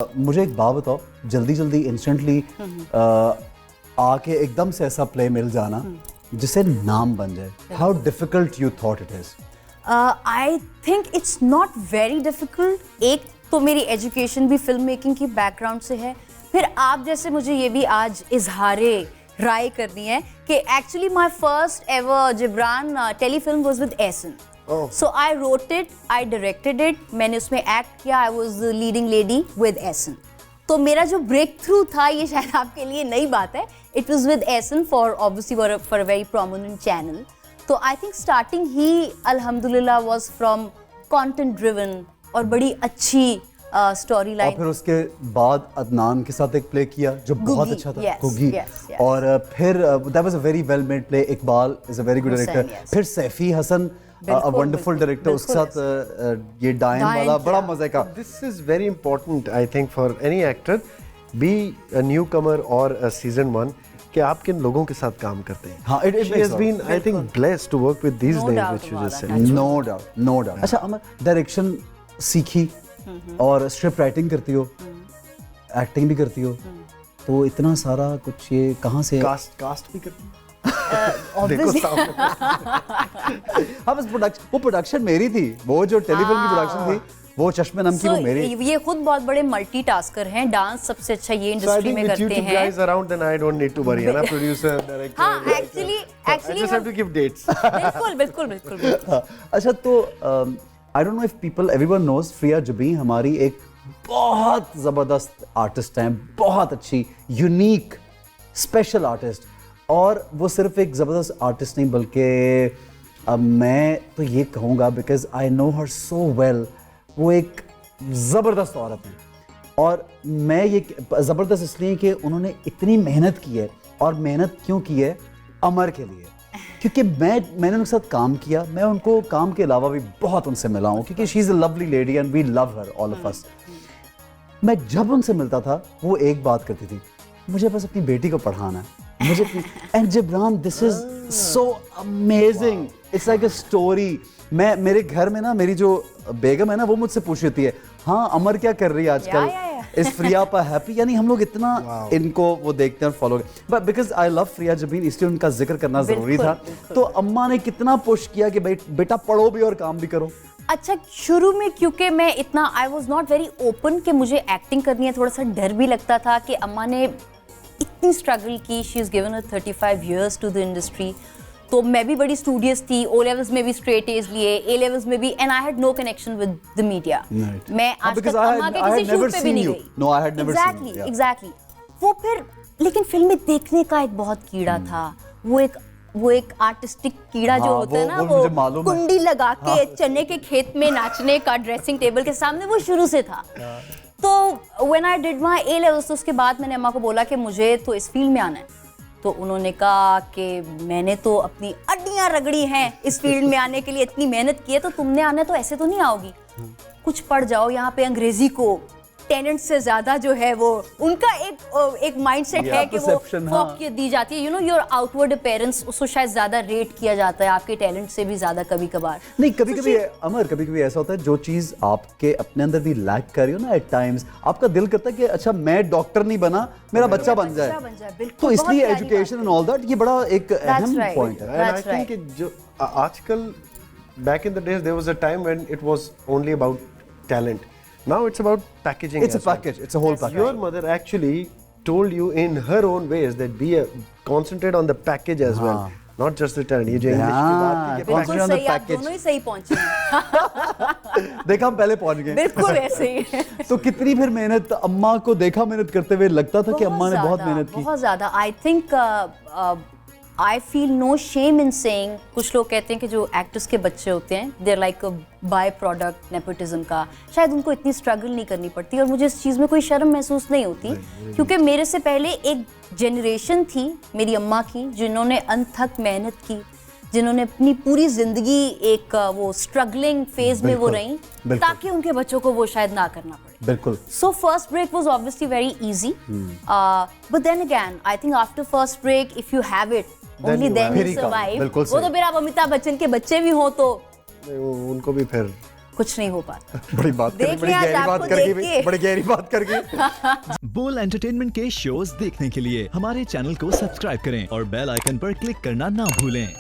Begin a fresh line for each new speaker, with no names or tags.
मुझे एक बात बताओ, जल्दी जल्दी इंस्टेंटली आके एकदम से ऐसा प्ले मिल जाना जिसे नाम बन जाए, how difficult you thought it is?
I think it's not very difficult. एक तो मेरी एजुकेशन भी फिल्म मेकिंग की बैकग्राउंड से है, फिर आप जैसे मुझे ये भी आज इजहारे राय करनी है कि actually my first ever Jibran telefilm was with Ehsan. So I wrote it, I directed it, मैंने उसमें एक्ट किया, I was the leading lady with Ehsan. तो मेरा जो ब्रेक थ्रू था, ये शायद आपके लिए नई बात है, it was with Ehsan for obviously for a very prominent channel. तो आई थिंक स्टार्टिंग ही अल्हम्दुलिल्लाह वाज फ्रॉम कंटेंट ड्रिवन और बड़ी अच्छी स्टोरी लाइन।
और फिर उसके बाद अदनान के साथ एक प्ले किया जो बहुत अच्छा था, गुगी। और फिर that was a very well made play. Iqbal is a very good director. फिर Saifi Hasan a wonderful director, उसके साथ ये डायन वाला बड़ा मजे का।
This is very important, I think, for any actor, be a newcomer or a seasoned one, कि आप किन लोगों के साथ काम करते हैं।
हाँ, it
She has been, I think, blessed to work with these names which you just said.
No doubt, no doubt. अच्छा अमर, डायरेक्शन सीखी और स्क्रिप्ट राइटिंग करती हो, एक्टिंग भी करती हो, तो इतना सारा कुछ ये कहाँ से?
कास्ट भी करती हो?
Obviously.
हाँ, बस वो प्रोडक्शन मेरी थी, वो जो टेलीफिल्म की प्रोडक्शन थी, वो चश्मे नम की वो मेरी।
ये खुद बहुत बड़े मल्टीटास्कर हैं, डांस सबसे अच्छा ये इंडस्ट्री में करते हैं।
So I think with you two guys around, then I don't need to worry, है ना, producer, director.
हाँ, actually
I just have to give dates.
बिल्कुल।
अच्छा, तो I don't know if people, everyone knows, Freya Jabeen हमारी एक बहुत ज़बरदस्त आर्टिस्ट हैं, बहुत अच्छी, यूनिक, स्पेशल आर्टिस्ट। और वो सिर्फ एक ज़बरदस्त आर्टिस्ट नहीं, बल्कि मैं तो ये कहूँगा, because I know her so well, वो एक ज़बरदस्त औरत है। और मैं ये ज़बरदस्त इसलिए कि उन्होंने इतनी मेहनत की है, और मेहनत क्यों की है? अमर के लिए। क्योंकि मैंने उनके साथ काम किया, मैं उनको काम के अलावा भी बहुत उनसे मिला हूँ, क्योंकि she is a lovely lady and we love her, all of us. मैं जब उनसे मिलता था, वो एक बात करती थी, मुझे बस अपनी बेटी को पढ़ाना है, मुझे। And Jibran, this is so amazing, it's like a story. मैं मेरे घर में ना, मेरी जो बेगम है ना, वो मुझसे पूछ रही है, हाँ अमर क्या कर रही है आजकल, इस फ्रिया पर हैप्पी? यानी हम लोग इतना इनको वो देखते हैं और फॉलो करते हैं। But because I love Freya Jabeen, इसलिए उनका जिक्र करना जरूरी था। तो अम्मा ने कितना पुश किया कि बेटा पढ़ो भी और काम भी करो।
अच्छा, शुरू में क्योंकि मैं इतना I was not very open कि मुझे एक्टिंग करनी है, थोड़ा सा डर भी लगता था कि अम्मा ने इतनी स्ट्रगल की, she is given 35 years to the industry. तो मैं भी बड़ी स्टूडियस थी, ओ लेवल्स में भी स्ट्रेट एज लिए, ए लेवल्स में भी, and I had no connection with the media. मैं आज तक अम्मा के किसी शूट पे भी नहीं गई। एग्जैक्टली। वो फिर, लेकिन फिल्में देखने का एक बहुत कीड़ा था, वो एक आर्टिस्टिक कीड़ा जो होता है ना, वो कुंडी लगा के चने के खेत में नाचने का ड्रेसिंग टेबल के सामने, वो शुरू से था। तो when I did my A levels, तो उसके बाद मैंने अम्मा को बोला कि मुझे तो इस फील्ड में आना है। तो उन्होंने कहा कि मैंने तो अपनी अड्डियां रगड़ी हैं इस फील्ड में आने के लिए, इतनी मेहनत की है, तो तुमने आना है तो ऐसे तो नहीं आओगी, कुछ पढ़ जाओ। यहाँ पे अंग्रेजी को टेलेंट से ज्यादा जो है वो उनका एक माइंडसेट है कि वो फौकियत दी जाती है, you know, your outward appearance, उसको शायद ज्यादा रेट किया जाता है आपके टैलेंट से भी ज्यादा कभी कभार।
नहीं, कभी कभी अमर, कभी कभी ऐसा होता है, जो चीज आपके अपने अंदर भी लैक कर रही हो ना, एट टाइम्स आपका दिल करता है कि अच्छा मैं डॉक्टर नहीं बना, मेरा बच्चा बन जाए। तो इसलिए एजुकेशन एंड ऑल दैट, ये बड़ा एक अहम पॉइंट है।
आई थिंक जो आजकल, back in the days there was a time when it was only about talent. Now it's about packaging.
It's a package. It's a whole package.
Your mother actually told you in her own ways that concentrate on the package as well, not just the talent. ये जो English की बात थी कि
बिल्कुल सही, आप दोनों ही सही पहुंचे हैं।
देखा, हम पहले पहुंच गए।
बिल्कुल ऐसे ही है।
तो कितनी फिर मेहनत, अम्मा को देखा मेहनत करते हुए, लगता था कि अम्मा ने बहुत मेहनत की।
बहुत ज्यादा। I think I feel no shame in saying, कुछ लोग कहते हैं कि जो एक्टर्स के बच्चे होते हैं, they are like a by product nepotism का, शायद उनको इतनी स्ट्रगल नहीं करनी पड़ती, और मुझे इस चीज़ में कोई शर्म महसूस नहीं होती, क्योंकि मेरे से पहले एक जनरेशन थी मेरी अम्मा की, जिन्होंने अनथक मेहनत की, जिन्होंने अपनी पूरी जिंदगी एक वो स्ट्रगलिंग फेज में वो रही, ताकि उनके बच्चों को वो शायद ना करना पड़े।
बिल्कुल।
So first break was obviously very easy, but then again, I think after first break, if you have it, only then you survive. वो तो फिर आप अमिताभ बच्चन के बच्चे भी हो तो
उनको भी फिर
कुछ नहीं हो पाता।
बड़ी बात कर
देख
बड़ी
लिया आज
गहरी बात
आपको
करके
देख के।
बड़ी गहरी बात करके।
बोल एंटरटेनमेंट के शोज देखने के लिए हमारे चैनल को सब्सक्राइब करें और बेल आइकन पर क्लिक करना ना भूलें।